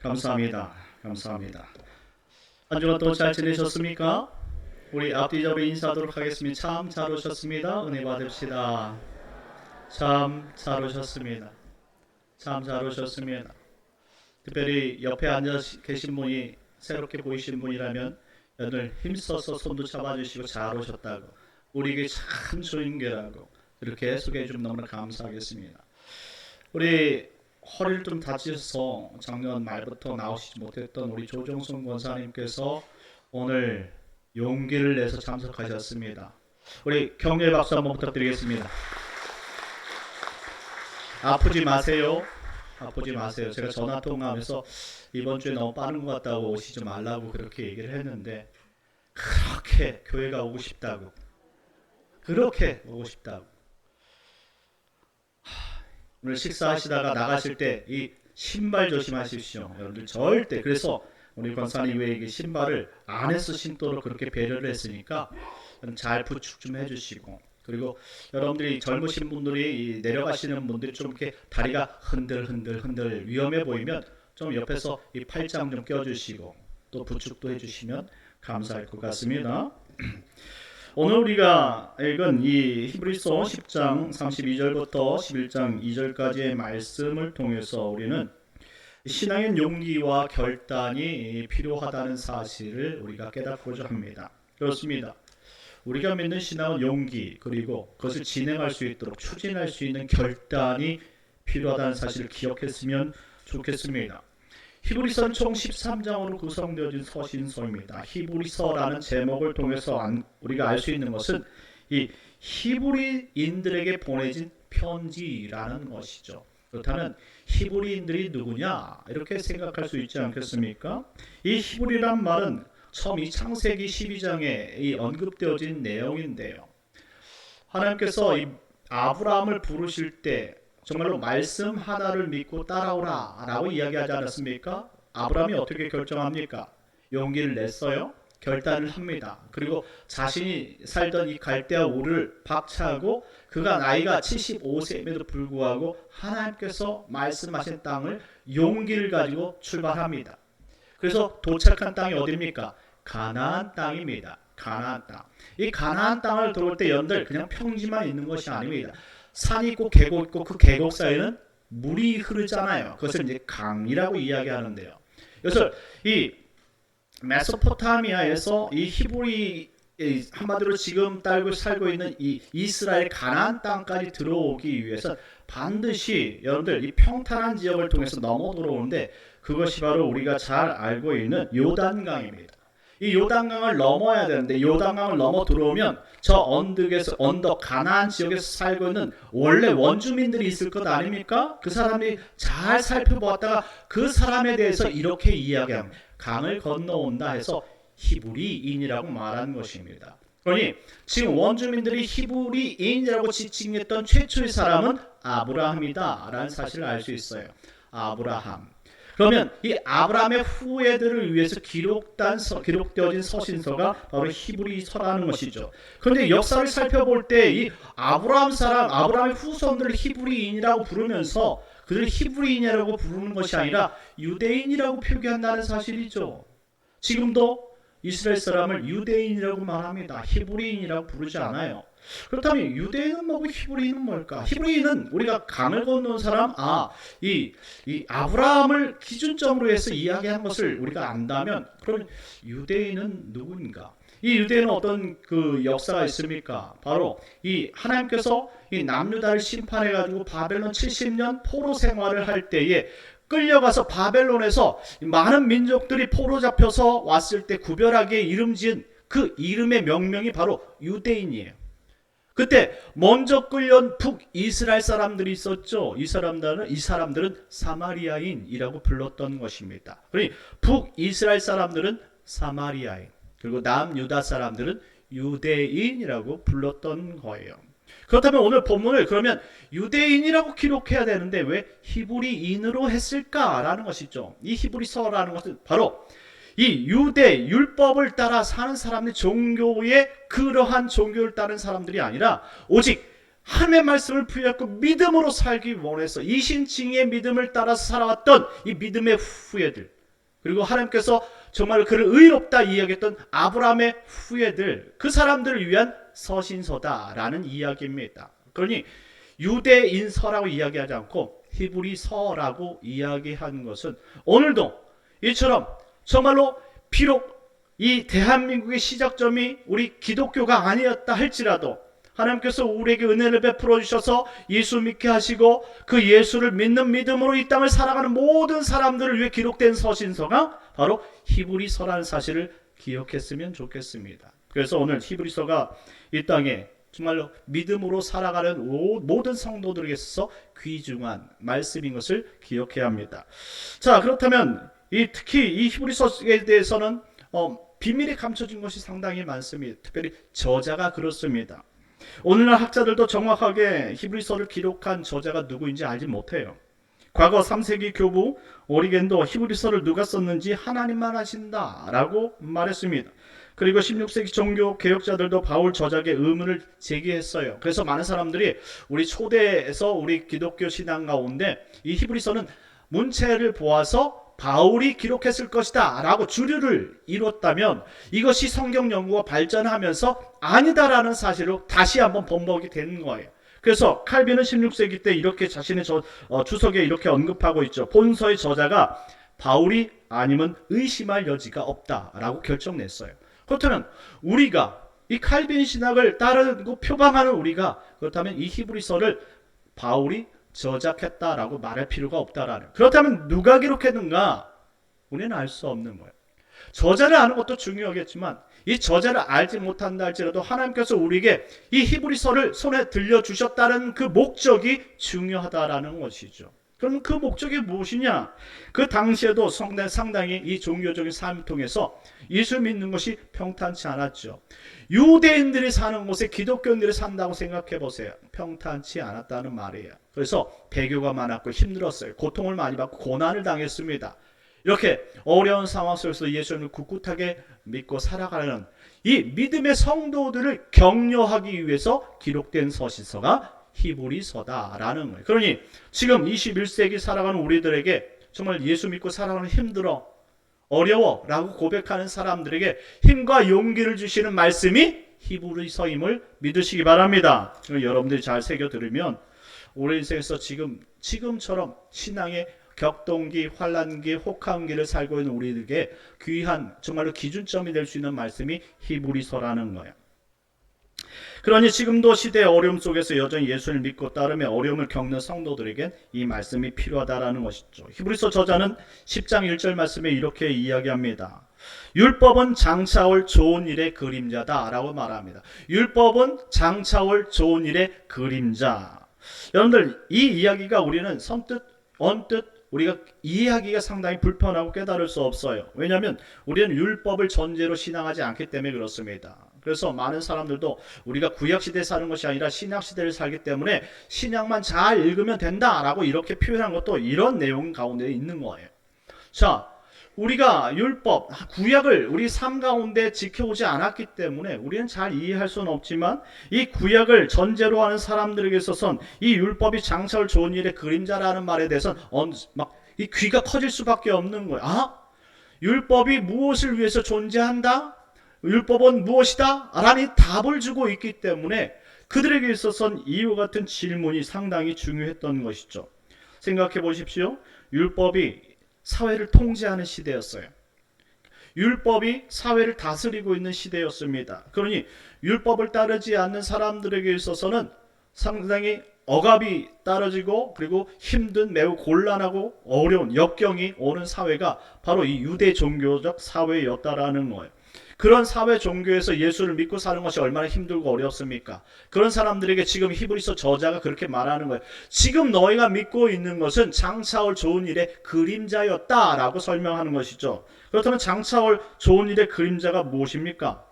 감사합니다. 감사합니다. 한 주간 또 잘 지내셨습니까? 우리 앞뒤적으로 인사하도록 하겠습니다. 참 잘 오셨습니다. 은혜 받읍시다. 참 잘 오셨습니다. 참 잘 오셨습니다. 특별히 옆에 앉아 계신 분이 새롭게 보이신 분이라면 오늘 힘써서 손도 잡아주시고 잘 오셨다고, 우리에게 참 주인계라고 이렇게 소개해 주면 너무나 감사하겠습니다. 우리 허리를 좀 다치셔서 작년 말부터 나오시지 못했던 우리 조정순 권사님께서 오늘 용기를 내서 참석하셨습니다. 우리 격려의 박수 한번 부탁드리겠습니다. 아프지 마세요. 아프지 마세요. 제가 전화 통화하면서 이번 주에 너무 빠른 것 같다고 오시지 말라고 그렇게 얘기를 했는데, 그렇게 교회가 오고 싶다고, 그렇게 오고 싶다고. 오늘 식사하시다가 나가실 때 이 신발 조심하십시오. 여러분들 절대. 그래서 우리 권사님 왜 신발을 안에서 신도록 그렇게 배려를 했으니까 잘 부축 좀 해주시고, 그리고 여러분들이 젊으신 분들이 내려가시는 분들이 좀 이렇게 다리가 흔들 위험해 보이면 좀 옆에서 이 팔짱 좀 껴주시고 또 부축도 해주시면 감사할 것 같습니다. 오늘 우리가 읽은 이 히브리서 10장 32절부터 11장 2절까지의 말씀을 통해서 우리는 신앙의 용기와 결단이 필요하다는 사실을 우리가 깨닫고자 합니다. 그렇습니다. 우리가 믿는 신앙은 용기, 그리고 그것을 진행할 수 있도록 추진할 수 있는 결단이 필요하다는 사실을 기억했으면 좋겠습니다. 히브리서는 총 13장으로 구성되어진 서신서입니다. 히브리서라는 제목을 통해서 우리가 알 수 있는 것은 이 히브리인들에게 보내진 편지라는 것이죠. 그렇다면 히브리인들이 누구냐? 이렇게 생각할 수 있지 않겠습니까? 이 히브리란 말은 처음 이 창세기 12장에 이 언급되어진 내용인데요. 하나님께서 이 아브라함을 부르실 때 정말로 말씀 하나를 믿고 따라오라 라고 이야기하지 않았습니까? 아브라함이 어떻게 결정합니까? 용기를 냈어요. 결단을 합니다. 그리고 자신이 살던 이 갈대아 우를 박차하고 그가 나이가 75세임에도 불구하고 하나님께서 말씀하신 땅을 용기를 가지고 출발합니다. 그래서 도착한 땅이 어디입니까? 가나안 땅입니다. 가나안 땅. 이 가나안 땅을 들어올 때 여러분들 그냥 평지만 있는 것이 아닙니다. 산이 있고 계곡 있고 그 계곡 사이에는 물이 흐르잖아요. 그것을 이제 강이라고 이야기하는데요. 그래서 이 메소포타미아에서 이 히브리, 한마디로 지금 살고 있는 이 이스라엘 가나안 땅까지 들어오기 위해서 반드시 여러분들 이 평탄한 지역을 통해서 넘어 들어오는데, 그것이 바로 우리가 잘 알고 있는 요단강입니다. 이 요단강을 넘어야 되는데, 요단강을 넘어 들어오면 저 언덕 가나안 지역에서 살고 있는 원래 원주민들이 있을 것 아닙니까? 그 사람이 잘 살펴보았다가 그 사람에 대해서 이렇게 이야기합니다. 강을 건너온다 해서 히브리인이라고 말한 것입니다. 그러니 지금 원주민들이 히브리인이라고 지칭했던 최초의 사람은 아브라함이다 라는 사실을 알 수 있어요. 아브라함. 그러면 이 아브라함의 후예들을 위해서 기록되어진 서신서가 바로 히브리서라는 것이죠. 그런데 역사를 살펴볼 때 이 아브라함의 후손들을 히브리인이라고 부르면서 그들을 히브리인이라고 부르는 것이 아니라 유대인이라고 표기한다는 사실이죠. 지금도 이스라엘 사람을 유대인이라고 말합니다. 히브리인이라고 부르지 않아요. 그렇다면 유대인은 뭐고 히브리인은 뭘까? 히브리인은 우리가 강을 건너온 사람, 이 아브라함을 기준점으로 해서 이야기한 것을 우리가 안다면, 그러면 유대인은 누구인가? 이 유대인은 어떤 그 역사가 있습니까? 바로 이 하나님께서 이 남유다를 심판해 가지고 바벨론 70년 포로 생활을 할 때에 끌려가서 바벨론에서 많은 민족들이 포로 잡혀서 왔을 때 구별하게 이름 지은 그 이름의 명명이 바로 유대인이에요. 그때 먼저 끌려온 북이스라엘 사람들이 있었죠. 이 사람들은 사마리아인이라고 불렀던 것입니다. 그러니 북이스라엘 사람들은 사마리아인, 그리고 남유다 사람들은 유대인이라고 불렀던 거예요. 그렇다면 오늘 본문을 그러면 유대인이라고 기록해야 되는데 왜 히브리인으로 했을까라는 것이죠. 이 히브리서라는 것은 바로 이 유대 율법을 따라 사는 사람들, 종교의 그러한 종교를 따른 사람들이 아니라 오직 하나님의 말씀을 부여했고 믿음으로 살기 원해서 이신칭의 믿음을 따라서 살아왔던 이 믿음의 후예들, 그리고 하나님께서 정말 그를 의롭다 이야기했던 아브라함의 후예들, 그 사람들을 위한 서신서다라는 이야기입니다. 그러니 유대인서라고 이야기하지 않고 히브리서라고 이야기하는 것은 오늘도 이처럼 정말로 비록 이 대한민국의 시작점이 우리 기독교가 아니었다 할지라도 하나님께서 우리에게 은혜를 베풀어 주셔서 예수 믿게 하시고 그 예수를 믿는 믿음으로 이 땅을 살아가는 모든 사람들을 위해 기록된 서신서가 바로 히브리서라는 사실을 기억했으면 좋겠습니다. 그래서 오늘 히브리서가 이 땅에 정말로 믿음으로 살아가는 모든 성도들에게 있어서 귀중한 말씀인 것을 기억해야 합니다. 자, 그렇다면 특히 이 히브리서에 대해서는 비밀이 감춰진 것이 상당히 많습니다. 특별히 저자가 그렇습니다. 오늘날 학자들도 정확하게 히브리서를 기록한 저자가 누구인지 알지 못해요. 과거 3세기 교부 오리겐도 히브리서를 누가 썼는지 하나님만 아신다라고 말했습니다. 그리고 16세기 종교 개혁자들도 바울 저작의 의문을 제기했어요. 그래서 많은 사람들이 우리 초대에서 우리 기독교 신앙 가운데 이 히브리서는 문체를 보아서 바울이 기록했을 것이다 라고 주류를 이뤘다면 이것이 성경 연구가 발전하면서 아니다라는 사실로 다시 한번 번복이 되는 거예요. 그래서 칼빈은 16세기 때 이렇게 자신의 주석에 이렇게 언급하고 있죠. 본서의 저자가 바울이 아니면 의심할 여지가 없다라고 결정냈어요. 그렇다면 우리가 이 칼빈 신학을 따르고 표방하는 우리가 그렇다면 이 히브리서를 바울이 저작했다라고 말할 필요가 없다라는. 그렇다면 누가 기록했는가? 우리는 알 수 없는 거예요. 저자를 아는 것도 중요하겠지만 이 저자를 알지 못한다 할지라도 하나님께서 우리에게 이 히브리서를 손에 들려주셨다는 그 목적이 중요하다라는 것이죠. 그럼 그 목적이 무엇이냐? 그 당시에도 상당히 이 종교적인 삶을 통해서 예수 믿는 것이 평탄치 않았죠. 유대인들이 사는 곳에 기독교인들이 산다고 생각해 보세요. 평탄치 않았다는 말이에요. 그래서 배교가 많았고 힘들었어요. 고통을 많이 받고 고난을 당했습니다. 이렇게 어려운 상황 속에서 예수님을 굳굳하게 믿고 살아가는 이 믿음의 성도들을 격려하기 위해서 기록된 서신서가 히브리서다라는 거예요. 그러니 지금 21세기 살아가는 우리들에게 정말 예수 믿고 살아가는 힘들어, 어려워 라고 고백하는 사람들에게 힘과 용기를 주시는 말씀이 히브리서임을 믿으시기 바랍니다. 여러분들이 잘 새겨 들으면 우리 인생에서 지금처럼 신앙의 격동기, 환란기, 혹한기를 살고 있는 우리에게 귀한 정말로 기준점이 될 수 있는 말씀이 히브리서라는 거예요. 그러니 지금도 시대의 어려움 속에서 여전히 예수를 믿고 따르며 어려움을 겪는 성도들에겐 이 말씀이 필요하다라는 것이죠. 히브리서 저자는 10장 1절 말씀에 이렇게 이야기합니다. 율법은 장차올 좋은 일의 그림자다 라고 말합니다. 율법은 장차올 좋은 일의 그림자. 여러분들 이 이야기가 우리는 언뜻 우리가 이해하기가 상당히 불편하고 깨달을 수 없어요. 왜냐하면 우리는 율법을 전제로 신앙하지 않기 때문에 그렇습니다. 그래서 많은 사람들도 우리가 구약시대에 사는 것이 아니라 신약시대를 살기 때문에 신약만 잘 읽으면 된다라고 이렇게 표현한 것도 이런 내용 가운데 있는 거예요. 자, 우리가 율법, 구약을 우리 삶 가운데 지켜오지 않았기 때문에 우리는 잘 이해할 수는 없지만 이 구약을 전제로 하는 사람들에게 있어서는 이 율법이 장차올 좋은 일의 그림자라는 말에 대해서는 막 이 귀가 커질 수밖에 없는 거예요. 아? 율법이 무엇을 위해서 존재한다? 율법은 무엇이다? 라는 답을 주고 있기 때문에 그들에게 있어서는 이와 같은 질문이 상당히 중요했던 것이죠. 생각해 보십시오. 율법이 사회를 통제하는 시대였어요. 율법이 사회를 다스리고 있는 시대였습니다. 그러니 율법을 따르지 않는 사람들에게 있어서는 상당히 억압이 떨어지고 그리고 힘든 매우 곤란하고 어려운 역경이 오는 사회가 바로 이 유대 종교적 사회였다라는 거예요. 그런 사회 종교에서 예수를 믿고 사는 것이 얼마나 힘들고 어렵습니까? 그런 사람들에게 지금 히브리서 저자가 그렇게 말하는 거예요. 지금 너희가 믿고 있는 것은 장차올 좋은 일의 그림자였다라고 설명하는 것이죠. 그렇다면 장차올 좋은 일의 그림자가 무엇입니까?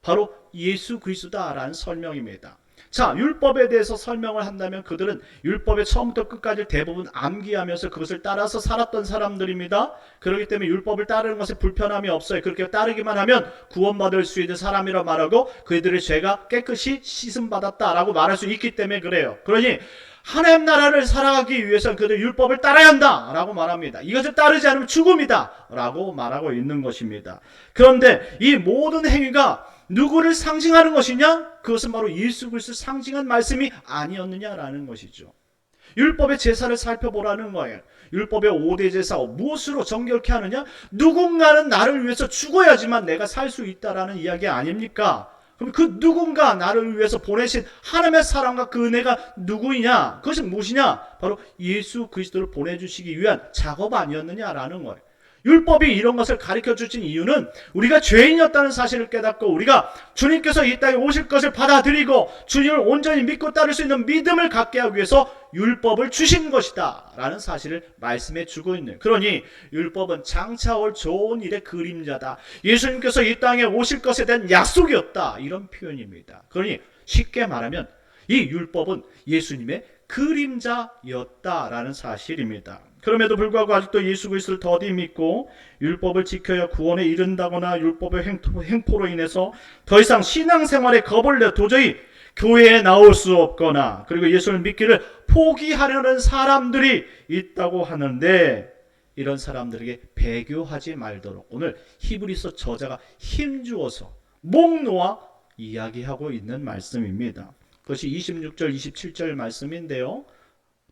바로 예수 그리스도다라는 설명입니다. 자, 율법에 대해서 설명을 한다면 그들은 율법의 처음부터 끝까지 대부분 암기하면서 그것을 따라서 살았던 사람들입니다. 그렇기 때문에 율법을 따르는 것에 불편함이 없어요. 그렇게 따르기만 하면 구원받을 수 있는 사람이라 말하고 그들의 죄가 깨끗이 씻음받았다라고 말할 수 있기 때문에 그래요. 그러니 하나님 나라를 살아가기 위해서는 그들 율법을 따라야 한다 라고 말합니다. 이것을 따르지 않으면 죽음이다 라고 말하고 있는 것입니다. 그런데 이 모든 행위가 누구를 상징하는 것이냐? 그것은 바로 예수 그리스도를 상징한 말씀이 아니었느냐라는 것이죠. 율법의 제사를 살펴보라는 거예요. 율법의 5대 제사 무엇으로 정결케 하느냐? 누군가는 나를 위해서 죽어야지만 내가 살 수 있다라는 이야기 아닙니까? 그럼 그 누군가 나를 위해서 보내신 하나님의 사랑과 그 은혜가 누구이냐? 그것이 무엇이냐? 바로 예수 그리스도를 보내주시기 위한 작업 아니었느냐라는 거예요. 율법이 이런 것을 가르쳐 주신 이유는 우리가 죄인이었다는 사실을 깨닫고 우리가 주님께서 이 땅에 오실 것을 받아들이고 주님을 온전히 믿고 따를 수 있는 믿음을 갖게 하기 위해서 율법을 주신 것이다 라는 사실을 말씀해 주고 있는. 그러니 율법은 장차 올 좋은 일의 그림자다. 예수님께서 이 땅에 오실 것에 대한 약속이었다. 이런 표현입니다. 그러니 쉽게 말하면 이 율법은 예수님의 그림자였다라는 사실입니다. 그럼에도 불구하고 아직도 예수 그리스도를 더디 믿고 율법을 지켜야 구원에 이른다거나 율법의 행포로 인해서 더 이상 신앙생활에 겁을 내 도저히 교회에 나올 수 없거나 그리고 예수를 믿기를 포기하려는 사람들이 있다고 하는데 이런 사람들에게 배교하지 말도록 오늘 히브리서 저자가 힘주어서 목 놓아 이야기하고 있는 말씀입니다. 그것이 26절 27절 말씀인데요.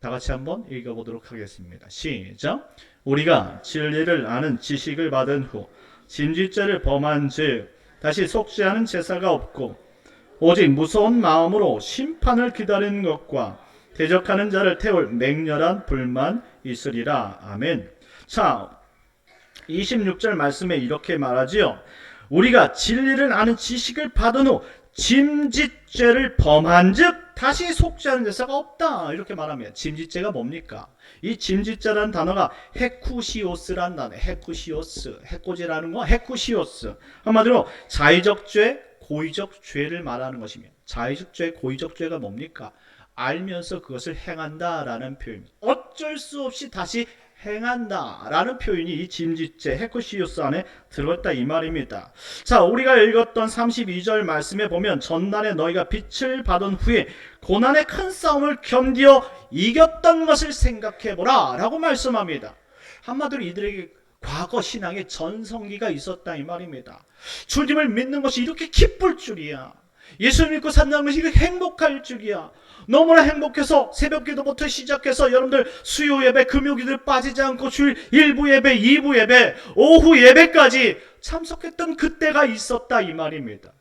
다 같이 한번 읽어보도록 하겠습니다. 시작. 우리가 진리를 아는 지식을 받은 후 짐짓죄를 범한 즉 다시 속죄하는 제사가 없고 오직 무서운 마음으로 심판을 기다리는 것과 대적하는 자를 태울 맹렬한 불만 있으리라. 아멘. 자, 26절 말씀에 이렇게 말하지요. 우리가 진리를 아는 지식을 받은 후 짐짓죄를 범한 즉 다시 속죄하는 제사가 없다 이렇게 말하면 짐짓죄가 뭡니까? 이 짐짓죄라는 단어가 헤쿠시오스라는 단어, 헤쿠시오스, 해코지라는 거 헤쿠시오스, 한마디로 자의적 죄, 고의적 죄를 말하는 것이며 자의적 죄, 고의적 죄가 뭡니까? 알면서 그것을 행한다라는 표현입니다. 어쩔 수 없이 다시 행한다라는 표현이 이 짐짓죄 헤쿠시오스 안에 들어있다 이 말입니다. 자, 우리가 읽었던 32절 말씀에 보면 전날에 너희가 빛을 받은 후에 고난의 큰 싸움을 견디어 이겼던 것을 생각해보라 라고 말씀합니다. 한마디로 이들에게 과거 신앙의 전성기가 있었다 이 말입니다. 주님을 믿는 것이 이렇게 기쁠 줄이야. 예수 믿고 산다는 것이 이렇게 행복할 줄이야. 너무나 행복해서 새벽 기도부터 시작해서 여러분들 수요 예배, 금요 기도를 빠지지 않고 주일 1부 예배, 2부 예배, 오후 예배까지 참석했던 그때가 있었다 이 말입니다.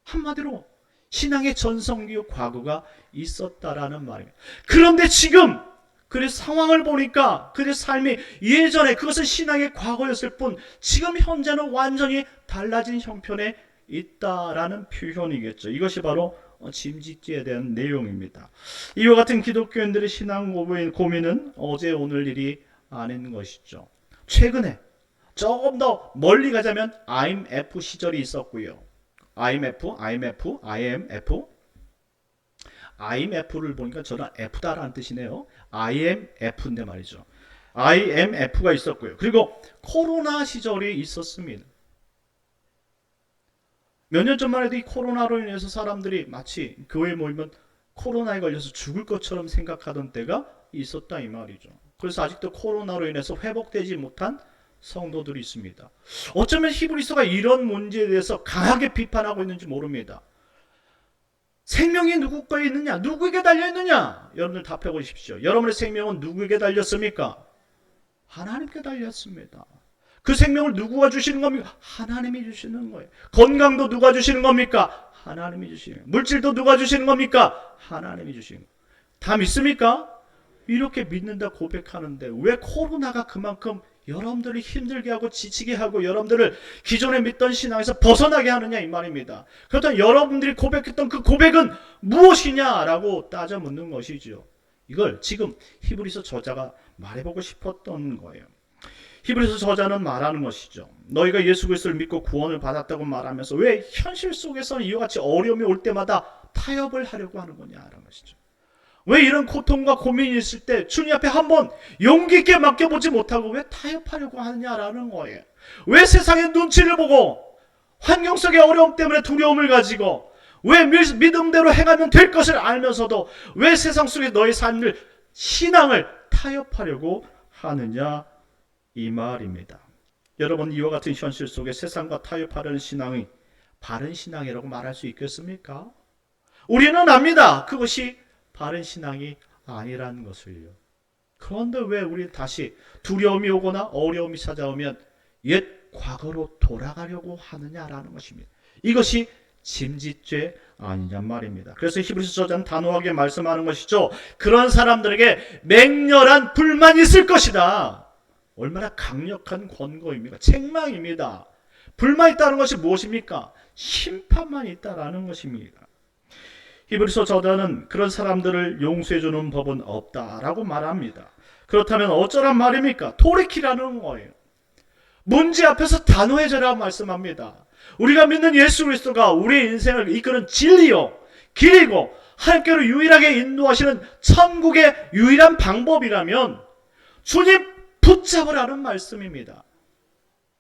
한마디로 신앙의 전성기 과거가 있었다라는 말입니다. 그런데 지금 그의 상황을 보니까 그의 삶이 예전에 그것은 신앙의 과거였을 뿐 지금 현재는 완전히 달라진 형편에 있다라는 표현이겠죠. 이것이 바로 짐짓죄에 대한 내용입니다. 이와 같은 기독교인들의 신앙 고민은 어제 오늘 일이 아닌 것이죠. 최근에 조금 더 멀리 가자면 IMF 시절이 있었고요. IMF를 보니까 저는 F다라는 뜻이네요. IMF인데 말이죠. IMF가 있었고요. 그리고 코로나 시절이 있었습니다. 몇 년 전만 해도 이 코로나로 인해서 사람들이 마치 교회에 모이면 코로나에 걸려서 죽을 것처럼 생각하던 때가 있었다 이 말이죠. 그래서 아직도 코로나로 인해서 회복되지 못한 성도들이 있습니다. 어쩌면 히브리서가 이런 문제에 대해서 강하게 비판하고 있는지 모릅니다. 생명이 누구 거에 있느냐? 누구에게 달려있느냐? 여러분들 답해 보십시오. 여러분의 생명은 누구에게 달렸습니까? 하나님께 달렸습니다. 그 생명을 누구가 주시는 겁니까? 하나님이 주시는 거예요. 건강도 누가 주시는 겁니까? 하나님이 주시는 거예요. 물질도 누가 주시는 겁니까? 하나님이 주시는 거예요. 다 믿습니까? 이렇게 믿는다 고백하는데 왜 코로나가 그만큼 여러분들을 힘들게 하고 지치게 하고 여러분들을 기존에 믿던 신앙에서 벗어나게 하느냐 이 말입니다. 그렇다면 여러분들이 고백했던 그 고백은 무엇이냐라고 따져 묻는 것이죠. 이걸 지금 히브리서 저자가 말해보고 싶었던 거예요. 히브리서 저자는 말하는 것이죠. 너희가 예수 그리스도를 믿고 구원을 받았다고 말하면서 왜 현실 속에서는 이와 같이 어려움이 올 때마다 타협을 하려고 하는 거냐라는 것이죠. 왜 이런 고통과 고민이 있을 때 주님 앞에 한번 용기 있게 맡겨보지 못하고 왜 타협하려고 하느냐라는 거예요. 왜 세상의 눈치를 보고 환경 속의 어려움 때문에 두려움을 가지고 왜 믿음대로 행하면 될 것을 알면서도 왜 세상 속에 너의 삶을 신앙을 타협하려고 하느냐 이 말입니다. 여러분 이와 같은 현실 속에 세상과 타협하려는 신앙이 바른 신앙이라고 말할 수 있겠습니까? 우리는 압니다. 그것이 바른 신앙이 아니라는 것을요. 그런데 왜 우리 다시 두려움이 오거나 어려움이 찾아오면 옛 과거로 돌아가려고 하느냐라는 것입니다. 이것이 짐짓죄 아니냔 말입니다. 그래서 히브리서 저자는 단호하게 말씀하는 것이죠. 그런 사람들에게 맹렬한 불만이 있을 것이다. 얼마나 강력한 권고입니까? 책망입니다. 불만 있다는 것이 무엇입니까? 심판만 있다라는 것입니다. 히브리서 저자는 그런 사람들을 용서해주는 법은 없다라고 말합니다. 그렇다면 어쩌란 말입니까? 돌이키라는 거예요. 문제 앞에서 단호해져라 말씀합니다. 우리가 믿는 예수 그리스도가 우리의 인생을 이끄는 진리요 길이고 하나님께로 유일하게 인도하시는 천국의 유일한 방법이라면 주님 붙잡으라는 말씀입니다.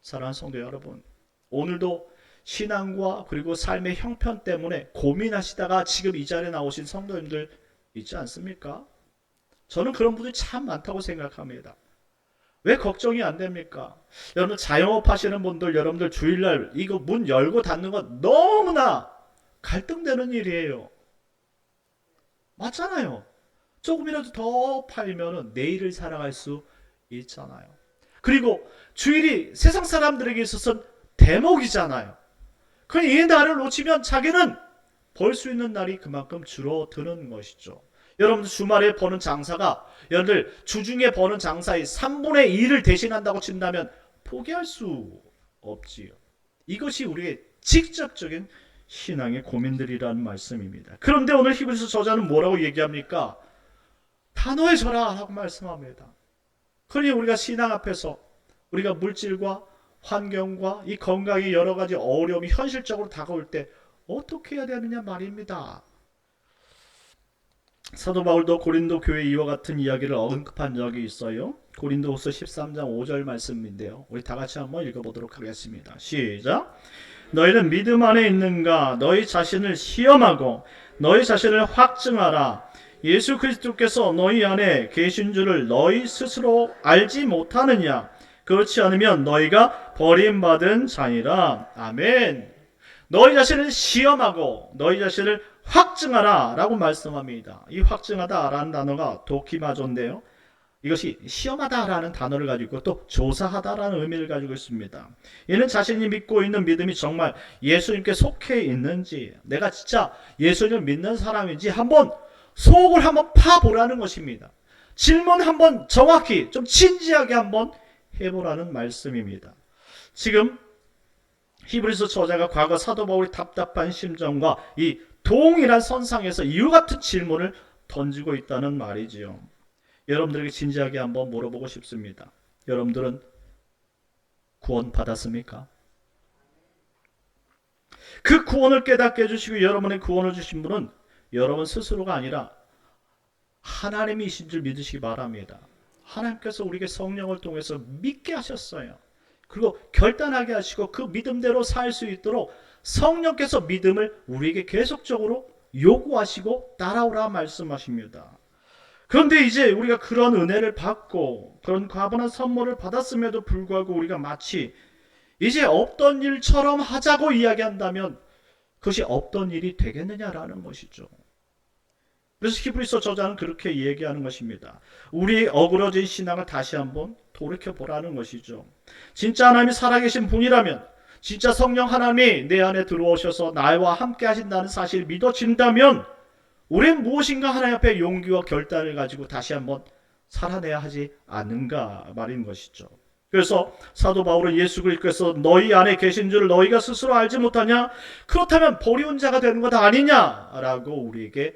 사랑하는 성도 여러분, 오늘도 신앙과 그리고 삶의 형편 때문에 고민하시다가 지금 이 자리에 나오신 성도님들 있지 않습니까? 저는 그런 분들이 참 많다고 생각합니다. 왜 걱정이 안 됩니까? 여러분 자영업 하시는 분들, 여러분들 주일날 이거 문 열고 닫는 건 너무나 갈등되는 일이에요. 맞잖아요. 조금이라도 더 팔면은 내일을 살아갈 수 있잖아요. 그리고 주일이 세상 사람들에게 있어서는 대목이잖아요. 그럼 이 날을 놓치면 자기는 벌 수 있는 날이 그만큼 줄어드는 것이죠. 여러분들 주말에 버는 장사가 여러분들 주중에 버는 장사의 3분의 1을 대신한다고 친다면 포기할 수 없지요. 이것이 우리의 직접적인 신앙의 고민들이라는 말씀입니다. 그런데 오늘 히브리서 저자는 뭐라고 얘기합니까? 단호해져라 라고 말씀합니다. 그러니 우리가 신앙 앞에서 우리가 물질과 환경과 이 건강의 여러 가지 어려움이 현실적으로 다가올 때 어떻게 해야 되느냐 말입니다. 사도 바울도 고린도 교회 이와 같은 이야기를 언급한 적이 있어요. 고린도후서 13장 5절 말씀인데요. 우리 다 같이 한번 읽어보도록 하겠습니다. 시작. 너희는 믿음 안에 있는가? 너희 자신을 시험하고 너희 자신을 확증하라. 예수 그리스도께서 너희 안에 계신 줄을 너희 스스로 알지 못하느냐? 그렇지 않으면 너희가 버림받은 자니라. 아멘. 너희 자신을 시험하고 너희 자신을 확증하라 라고 말씀합니다. 이 확증하다 라는 단어가 도키마조인데요. 이것이 시험하다 라는 단어를 가지고 있고 또 조사하다 라는 의미를 가지고 있습니다. 이는 자신이 믿고 있는 믿음이 정말 예수님께 속해 있는지, 내가 진짜 예수님을 믿는 사람인지 한번 속을 한번 파보라는 것입니다. 질문 한번 정확히 좀 진지하게 한번 해보라는 말씀입니다. 지금 히브리서 저자가 과거 사도 바울의 답답한 심정과 이 동일한 선상에서 이와 같은 질문을 던지고 있다는 말이지요. 여러분들에게 진지하게 한번 물어보고 싶습니다. 여러분들은 구원 받았습니까? 그 구원을 깨닫게 해주시고 여러분의 구원을 주신 분은 여러분 스스로가 아니라 하나님이신 줄 믿으시기 바랍니다. 하나님께서 우리에게 성령을 통해서 믿게 하셨어요. 그리고 결단하게 하시고 그 믿음대로 살 수 있도록 성령께서 믿음을 우리에게 계속적으로 요구하시고 따라오라 말씀하십니다. 그런데 이제 우리가 그런 은혜를 받고 그런 과분한 선물을 받았음에도 불구하고 우리가 마치 이제 없던 일처럼 하자고 이야기한다면 그것이 없던 일이 되겠느냐라는 것이죠. 그래서 히브리서 저자는 그렇게 얘기하는 것입니다. 우리의 어그러진 신앙을 다시 한번 돌이켜보라는 것이죠. 진짜 하나님이 살아계신 분이라면, 진짜 성령 하나님이 내 안에 들어오셔서 나와 함께 하신다는 사실을 믿어진다면 우리는 무엇인가 하나님 앞에 용기와 결단을 가지고 다시 한번 살아내야 하지 않는가 말인 것이죠. 그래서 사도 바울은 예수 그리스도께서 너희 안에 계신 줄 너희가 스스로 알지 못하냐? 그렇다면 버리운 자가 되는 것 아니냐라고 우리에게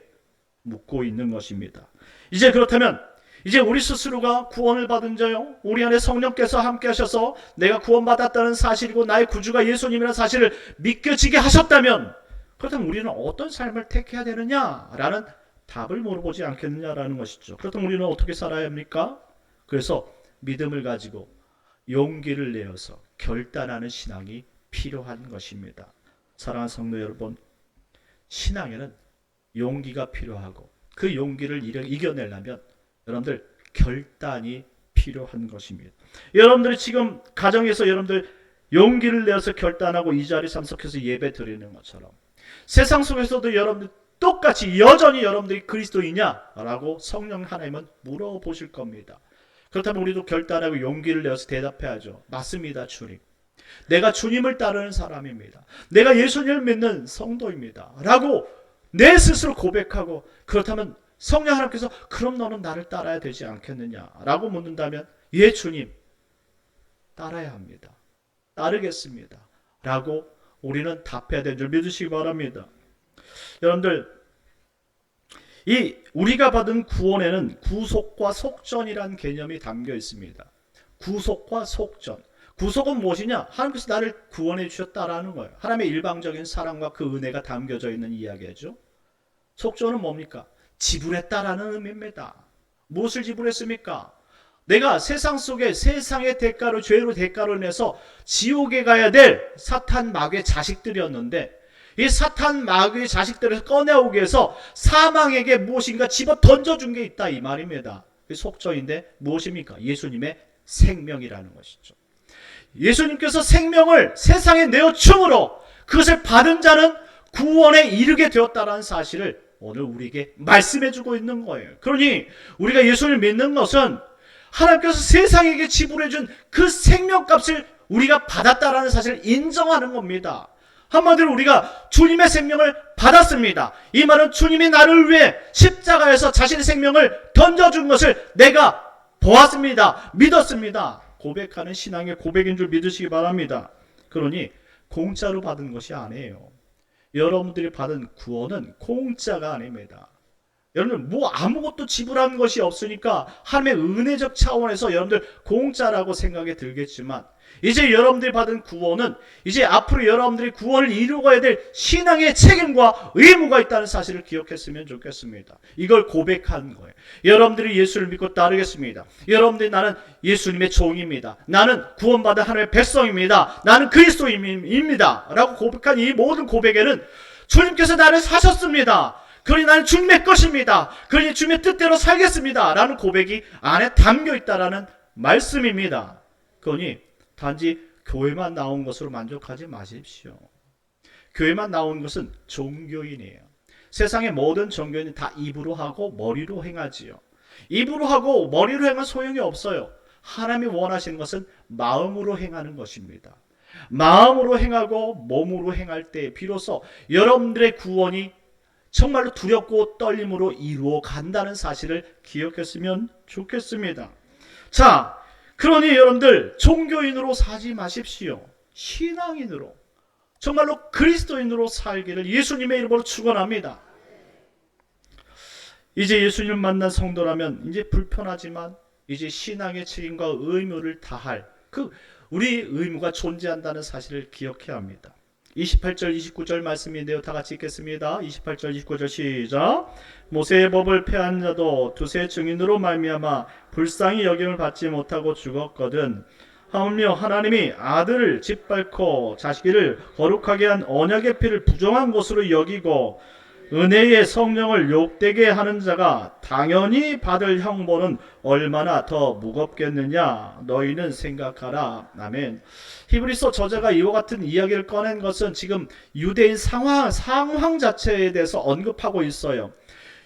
묻고 있는 것입니다. 이제 그렇다면 이제 우리 스스로가 구원을 받은 자요, 우리 안에 성령께서 함께 하셔서 내가 구원받았다는 사실이고 나의 구주가 예수님이라는 사실을 믿겨지게 하셨다면 그렇다면 우리는 어떤 삶을 택해야 되느냐라는 답을 물어보지 않겠느냐라는 것이죠. 그렇다면 우리는 어떻게 살아야 합니까? 그래서 믿음을 가지고 용기를 내어서 결단하는 신앙이 필요한 것입니다. 사랑하는 성도 여러분, 신앙에는 용기가 필요하고 그 용기를 이겨내려면 여러분들 결단이 필요한 것입니다. 여러분들이 지금 가정에서 여러분들 용기를 내어서 결단하고 이 자리에 참석해서 예배 드리는 것처럼 세상 속에서도 여러분들 똑같이 여전히 여러분들이 그리스도이냐라고 성령 하나님은 물어보실 겁니다. 그렇다면 우리도 결단하고 용기를 내어서 대답해야죠. 맞습니다, 주님. 내가 주님을 따르는 사람입니다. 내가 예수님을 믿는 성도입니다. 라고 내 스스로 고백하고, 그렇다면 성령 하나님께서 그럼 너는 나를 따라야 되지 않겠느냐라고 묻는다면, 예 주님 따라야 합니다. 따르겠습니다. 라고 우리는 답해야 되는 줄 믿으시기 바랍니다. 여러분들, 이 우리가 받은 구원에는 구속과 속전이라는 개념이 담겨 있습니다. 구속과 속전. 구속은 무엇이냐? 하나님께서 나를 구원해 주셨다라는 거예요. 하나님의 일방적인 사랑과 그 은혜가 담겨져 있는 이야기죠. 속전은 뭡니까? 지불했다라는 의미입니다. 무엇을 지불했습니까? 내가 세상 속에 세상의 대가로, 죄로 대가로 내서 지옥에 가야 될 사탄 마귀의 자식들이었는데, 이 사탄 마귀의 자식들을 꺼내오기 위해서 사망에게 무엇인가 집어 던져준 게 있다 이 말입니다. 속전인데 무엇입니까? 예수님의 생명이라는 것이죠. 예수님께서 생명을 세상에 내어줌으로 그것을 받은 자는 구원에 이르게 되었다는 사실을 오늘 우리에게 말씀해주고 있는 거예요. 그러니 우리가 예수님을 믿는 것은 하나님께서 세상에게 지불해준 그 생명값을 우리가 받았다라는 사실을 인정하는 겁니다. 한마디로 우리가 주님의 생명을 받았습니다. 이 말은 주님이 나를 위해 십자가에서 자신의 생명을 던져준 것을 내가 보았습니다. 믿었습니다. 고백하는 신앙의 고백인 줄 믿으시기 바랍니다. 그러니 공짜로 받은 것이 아니에요. 여러분들이 받은 구원은 공짜가 아닙니다. 여러분 뭐 아무것도 지불한 것이 없으니까 하나님의 은혜적 차원에서 여러분들 공짜라고 생각이 들겠지만, 이제 여러분들이 받은 구원은 이제 앞으로 여러분들이 구원을 이루어야 될 신앙의 책임과 의무가 있다는 사실을 기억했으면 좋겠습니다. 이걸 고백한 거예요. 여러분들이 예수를 믿고 따르겠습니다. 여러분들이 나는 예수님의 종입니다. 나는 구원받은 하나님의 백성입니다. 나는 그리스도인입니다. 라고 고백한 이 모든 고백에는 주님께서 나를 사셨습니다. 그러니 나는 주님의 것입니다. 그러니 주님의 뜻대로 살겠습니다. 라는 고백이 안에 담겨 있다라는 말씀입니다. 그러니 단지 교회만 나온 것으로 만족하지 마십시오. 교회만 나온 것은 종교인이에요. 세상의 모든 종교인은 다 입으로 하고 머리로 행하지요. 입으로 하고 머리로 행한 소용이 없어요. 하나님이 원하시는 것은 마음으로 행하는 것입니다. 마음으로 행하고 몸으로 행할 때 비로소 여러분들의 구원이 정말로 두렵고 떨림으로 이루어 간다는 사실을 기억했으면 좋겠습니다. 자, 그러니 여러분들 종교인으로 사지 마십시오. 신앙인으로, 정말로 그리스도인으로 살기를 예수님의 이름으로 축원합니다. 이제 예수님을 만난 성도라면 이제 불편하지만 이제 신앙의 책임과 의무를 다할 우리 의무가 존재한다는 사실을 기억해야 합니다. 28절 29절 말씀인데요. 다 같이 읽겠습니다. 28절 29절 시작. 모세의 법을 폐한 자도 두세 증인으로 말미암아 불쌍히 여김을 받지 못하고 죽었거든. 하물며 하나님이 아들을 짓밟고 자식을 거룩하게 한 언약의 피를 부정한 것으로 여기고 은혜의 성령을 욕되게 하는 자가 당연히 받을 형벌은 얼마나 더 무겁겠느냐 너희는 생각하라. 아멘. 히브리서 저자가 이와 같은 이야기를 꺼낸 것은 지금 유대인 상황 자체에 대해서 언급하고 있어요.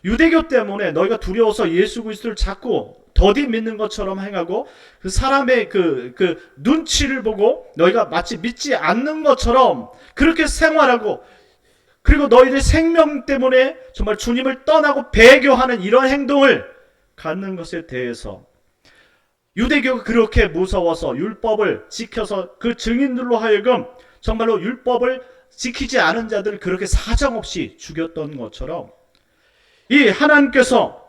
유대교 때문에 너희가 두려워서 예수 그리스도를 자꾸 더디 믿는 것처럼 행하고 그 사람의 그 눈치를 보고 너희가 마치 믿지 않는 것처럼 그렇게 생활하고, 그리고 너희들 생명 때문에 정말 주님을 떠나고 배교하는 이런 행동을 갖는 것에 대해서 유대교가 그렇게 무서워서 율법을 지켜서 그 증인들로 하여금 정말로 율법을 지키지 않은 자들을 그렇게 사정없이 죽였던 것처럼, 이 하나님께서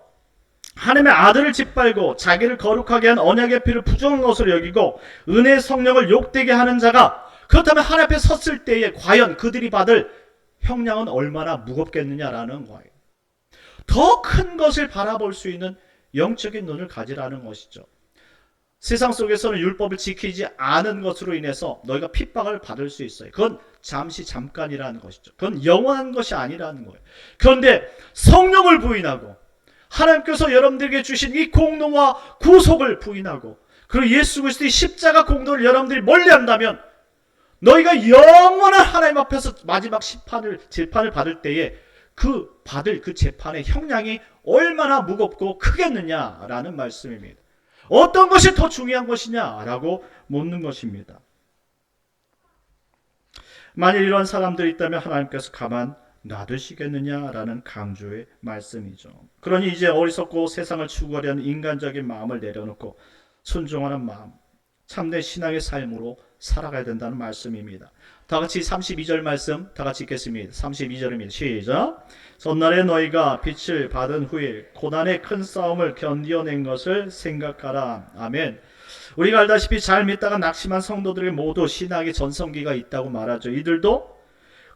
하나님의 아들을 짓밟고 자기를 거룩하게 한 언약의 피를 부정한 것으로 여기고 은혜의 성령을 욕되게 하는 자가, 그렇다면 하나님 앞에 섰을 때에 과연 그들이 받을 형량은 얼마나 무겁겠느냐라는 거예요. 더 큰 것을 바라볼 수 있는 영적인 눈을 가지라는 것이죠. 세상 속에서는 율법을 지키지 않은 것으로 인해서 너희가 핍박을 받을 수 있어요. 그건 잠깐이라는 것이죠. 그건 영원한 것이 아니라는 거예요. 그런데 성령을 부인하고 하나님께서 여러분들에게 주신 이 공로와 구속을 부인하고 그리고 예수 그리스도의 십자가 공로를 여러분들이 멀리한다면 너희가 영원한 하나님 앞에서 마지막 재판을 받을 때에 그 재판의 형량이 얼마나 무겁고 크겠느냐라는 말씀입니다. 어떤 것이 더 중요한 것이냐라고 묻는 것입니다. 만일 이런 사람들이 있다면 하나님께서 가만 놔두시겠느냐라는 강조의 말씀이죠. 그러니 이제 어리석고 세상을 추구하려는 인간적인 마음을 내려놓고 순종하는 마음, 참된 신앙의 삶으로 살아가야 된다는 말씀입니다. 다 같이 32절 말씀 다 같이 읽겠습니다. 32절입니다. 시작. 전날에 너희가 빛을 받은 후에 고난의 큰 싸움을 견디어낸 것을 생각하라. 아멘. 우리가 알다시피 잘 믿다가 낙심한 성도들이 모두 신앙의 전성기가 있다고 말하죠. 이들도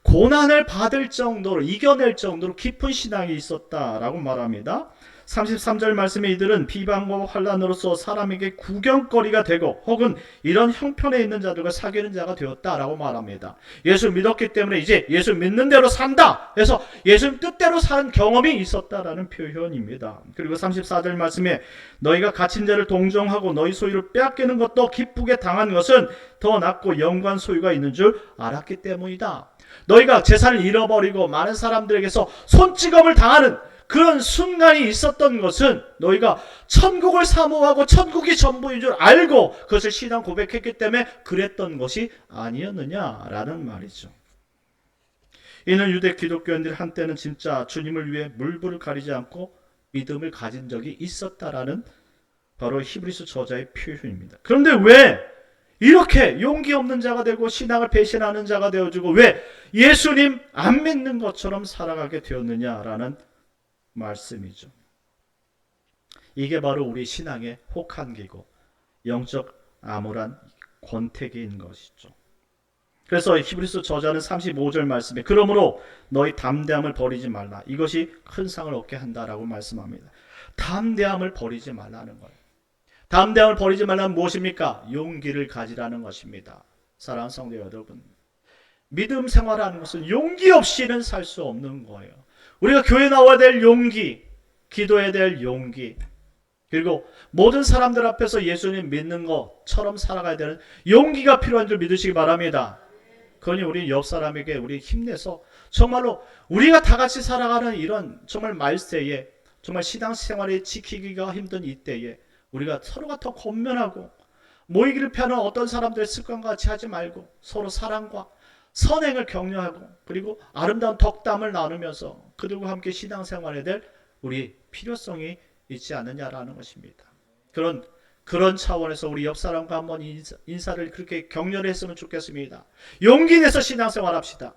고난을 받을 정도로 이겨낼 정도로 깊은 신앙이 있었다라고 말합니다. 33절 말씀에 이들은 비방과 환난으로서 사람에게 구경거리가 되고 혹은 이런 형편에 있는 자들과 사귀는 자가 되었다라고 말합니다. 예수 믿었기 때문에 이제 예수 믿는 대로 산다 해서 예수 뜻대로 사는 경험이 있었다라는 표현입니다. 그리고 34절 말씀에 너희가 갇힌 자를 동정하고 너희 소유를 빼앗기는 것도 기쁘게 당한 것은 더 낫고 영광 소유가 있는 줄 알았기 때문이다. 너희가 재산을 잃어버리고 많은 사람들에게서 손찌검을 당하는 그런 순간이 있었던 것은 너희가 천국을 사모하고 천국이 전부인 줄 알고 그것을 신앙 고백했기 때문에 그랬던 것이 아니었느냐라는 말이죠. 이는 유대 기독교인들이 한때는 진짜 주님을 위해 물불을 가리지 않고 믿음을 가진 적이 있었다라는 바로 히브리서 저자의 표현입니다. 그런데 왜 이렇게 용기 없는 자가 되고 신앙을 배신하는 자가 되어지고 왜 예수님 안 믿는 것처럼 살아가게 되었느냐라는 말씀이죠. 이게 바로 우리 신앙의 혹한기고 영적 암울한 권태기인 것이죠. 그래서 히브리서 저자는 35절 말씀에 그러므로 너희 담대함을 버리지 말라. 이것이 큰 상을 얻게 한다라고 말씀합니다. 담대함을 버리지 말라는 거예요. 담대함을 버리지 말라는 무엇입니까? 용기를 가지라는 것입니다. 사랑하는 성도 여러분, 믿음 생활하는 것은 용기 없이는 살 수 없는 거예요. 우리가 교회 나와야 될 용기, 기도해야 될 용기, 그리고 모든 사람들 앞에서 예수님 믿는 것처럼 살아가야 되는 용기가 필요한 줄 믿으시기 바랍니다. 그러니 우리 옆 사람에게 우리 힘내서 정말로 우리가 다 같이 살아가는 이런 정말 말세에 정말 신앙생활에 지키기가 힘든 이때에 우리가 서로가 더 권면하고 모이기를 피하는 어떤 사람들의 습관과 같이 하지 말고 서로 사랑과 선행을 격려하고 그리고 아름다운 덕담을 나누면서 그들과 함께 신앙생활에 될 우리 필요성이 있지 않느냐라는 것입니다. 그런 차원에서 우리 옆 사람과 한번 인사를 그렇게 격려를 했으면 좋겠습니다. 용기 내서 신앙생활 합시다.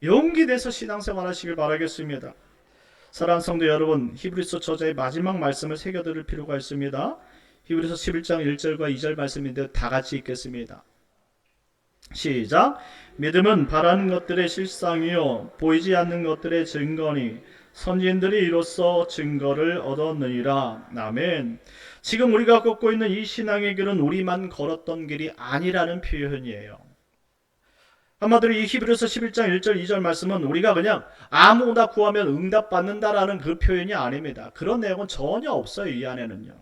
용기 내서 신앙생활 하시길 바라겠습니다. 사랑하는 성도 여러분, 히브리서 저자의 마지막 말씀을 새겨들을 필요가 있습니다. 히브리서 11장 1절과 2절 말씀인데 다 같이 읽겠습니다. 시작. 믿음은 바라는 것들의 실상이요 보이지 않는 것들의 증거니 선지인들이 이로써 증거를 얻었느니라. 아멘. 지금 우리가 걷고 있는 이 신앙의 길은 우리만 걸었던 길이 아니라는 표현이에요. 한마디로 이 히브리서 11장 1절 2절 말씀은 우리가 그냥 아무거나 구하면 응답받는다라는 그 표현이 아닙니다. 그런 내용은 전혀 없어요. 이 안에는요.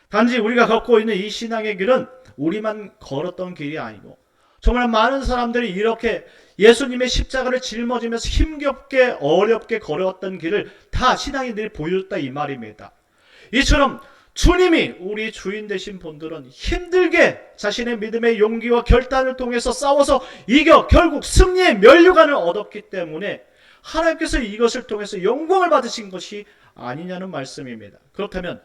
단지 우리가 걷고 있는 이 신앙의 길은 우리만 걸었던 길이 아니고 정말 많은 사람들이 이렇게 예수님의 십자가를 짊어지면서 힘겹게 어렵게 걸어왔던 길을 다 신앙인들이 보여줬다 이 말입니다. 이처럼 주님이 우리 주인 되신 분들은 힘들게 자신의 믿음의 용기와 결단을 통해서 싸워서 이겨 결국 승리의 면류관을 얻었기 때문에 하나님께서 이것을 통해서 영광을 받으신 것이 아니냐는 말씀입니다. 그렇다면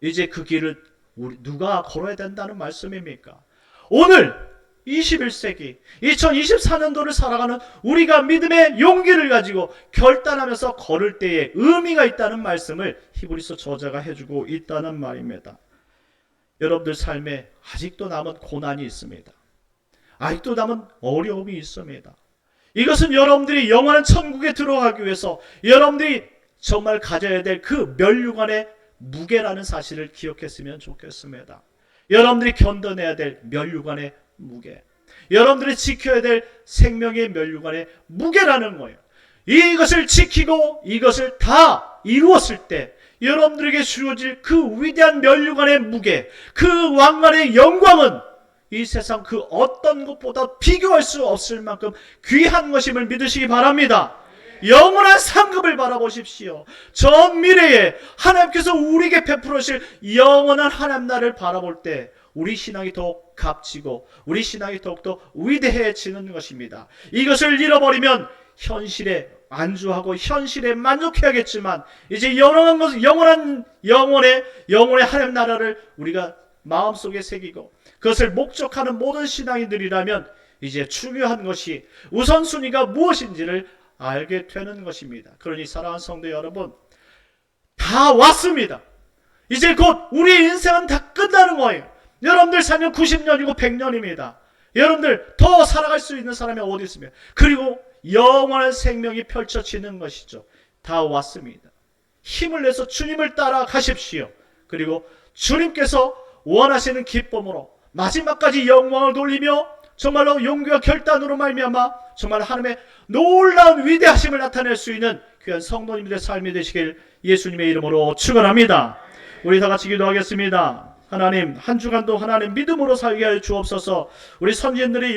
이제 그 길을 우리 누가 걸어야 된다는 말씀입니까? 오늘 21세기 2024년도를 살아가는 우리가 믿음의 용기를 가지고 결단하면서 걸을 때에 의미가 있다는 말씀을 히브리서 저자가 해주고 있다는 말입니다. 여러분들 삶에 아직도 남은 고난이 있습니다. 아직도 남은 어려움이 있습니다. 이것은 여러분들이 영원한 천국에 들어가기 위해서 여러분들이 정말 가져야 될 그 면류관의 무게라는 사실을 기억했으면 좋겠습니다. 여러분들이 견뎌내야 될 면류관의 무게, 여러분들이 지켜야 될 생명의 면류관의 무게라는 거예요. 이것을 지키고 이것을 다 이루었을 때 여러분들에게 주어질 그 위대한 면류관의 무게, 그 왕관의 영광은 이 세상 그 어떤 것보다 비교할 수 없을 만큼 귀한 것임을 믿으시기 바랍니다. 영원한 상급을 바라보십시오. 저 미래에 하나님께서 우리에게 베풀으실 영원한 하나님 나라를 바라볼 때 우리 신앙이 더욱 값지고 우리 신앙이 더욱더 위대해지는 것입니다. 이것을 잃어버리면 현실에 안주하고 현실에 만족해야겠지만 이제 영원의 하나님 나라를 우리가 마음속에 새기고 그것을 목적하는 모든 신앙인들이라면 이제 중요한 것이 우선순위가 무엇인지를 알게 되는 것입니다. 그러니 사랑하는 성도 여러분, 다 왔습니다. 이제 곧 우리 인생은 다 끝나는 거예요. 여러분들 사는 90년이고 100년입니다. 여러분들 더 살아갈 수 있는 사람이 어디 있습니까? 그리고 영원한 생명이 펼쳐지는 것이죠. 다 왔습니다. 힘을 내서 주님을 따라가십시오. 그리고 주님께서 원하시는 기쁨으로 마지막까지 영광을 돌리며 정말로 용기와 결단으로 말미암아 정말 하나님의 놀라운 위대하심을 나타낼 수 있는 귀한 성도님들의 삶이 되시길 예수님의 이름으로 축원합니다. 우리 다 같이 기도하겠습니다. 하나님, 한 주간도 하나님 믿음으로 살게 하여 주옵소서. 우리 선지자들이